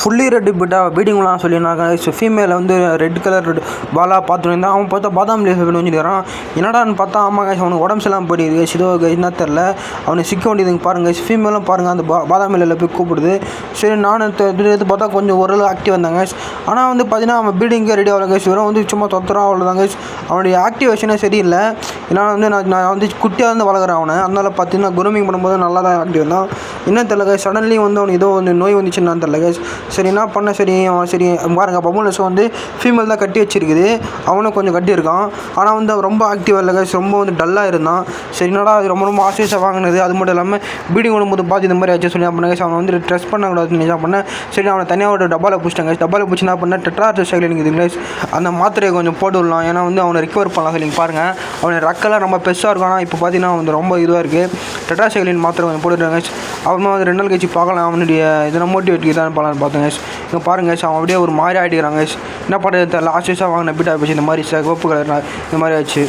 Fully red பீடிங்லாம் சொல்லியிருந்தாங்க. ஃபீமேல வந்து red colour பாலாக பார்த்துருந்தான். அவன் பார்த்தா பாதாம் லேஸ் வந்துக்கிறான். என்னடான்னு பார்த்தா ஆமாங்க அவனுக்கு உடம்பு சரியில்லாமல் போயிடுது. ஏதோ என்ன தெரில அவனுக்கு சிக்க வேண்டியதுங்க பாருங்க. ஃபீமேலும் பாருங்கள் அந்த பாதாம் லேயில் போய் கூப்பிடுது. சரி நானும் எடுத்து பார்த்தா கொஞ்சம் ஓரளவு ஆக்டிவ் வந்தாங்க. ஆனால் வந்து பார்த்தீங்கன்னா அவன் பீடிங்கே ரெடி ஆகல கைஸ். வெறும் வந்து சும்மா தொத்துறான் அவ்வளோதாங்க. அவனுடைய ஆக்டிவேஷனே சரியில்லை. ஏன்னா வந்து நான் வந்து குட்டியாக வந்து வளர்க்குறேன் அவனை. அதனால் பார்த்தீங்கன்னா குரூமிங் பண்ணும்போது நல்லா தான் ஆக்டிவ் தான். என்ன தெரில கைஸ், சடன்லி வந்து அவனுக்கு ஏதோ வந்து நோய் வந்துச்சுன்னு தெரில கைஸ். சரி என்ன பண்ண சரி பாருங்க பபுலஸ் வந்து ஃபீமேல் தான் கட்டி வச்சிருக்குது. அவனும் கொஞ்சம் கட்டியிருக்கான். ஆனால் வந்து அவன் ரொம்ப ஆக்டிவாக இல்லை கைஸ். ரொம்ப வந்து டல்லாக இருந்தான். சரி என்னடா அது ரொம்ப ஆசையாக வாங்கினது. அது மட்டும் இல்லாமல் பீடிங் விடும்போது பார்த்து இந்த மாதிரி ஆச்சு சொல்லி என்ன பண்ண கைஸ், அவனை வந்து ட்ரெஸ் பண்ணக்கூடாதுன்னு என்ன பண்ணேன். சரி அவனை தனியாக ஒரு டப்பாவில் பிடிச்சிட்டாங்க கைஸ். டப்பாவில் பிடிச்சி என்ன பண்ணேன், டெட்ராசைக்ளின் கைஸ் அந்த மாத்திரையை கொஞ்சம் போட்டு விடலாம். ஏன்னா வந்து அவனை ரிகவர் பண்ணலாம் சொல்லி பாருங்கள். அவனை ரக்கெல்லாம் ரொம்ப பெருசாக இருக்கானா. இப்போ பார்த்தீங்கன்னா வந்து ரொம்ப இதுவாக இருக்குது. டெட்ராசைக்ளின் மாத்திரை கொஞ்சம் போட்டுட்டாங்க கைஸ். அப்புறமா வந்து 2 நாள் கழிச்சு பார்க்கலாம் அவனுடைய இதனை மோட்டிவேட் தான் பண்ணலான்னு பார்த்தேன் கைஸ். இங்கே பாருங்க கைஸ், அவன் அப்படியே ஒரு மாதிரி ஆகிடுறாங்க கைஸ். என்ன பண்ணுறது தெரியல. ஆசையாக வாங்கின பீட்டா போச்சு இந்த மாதிரி சிவப்பு கலர் இந்த மாதிரி ஆச்சு.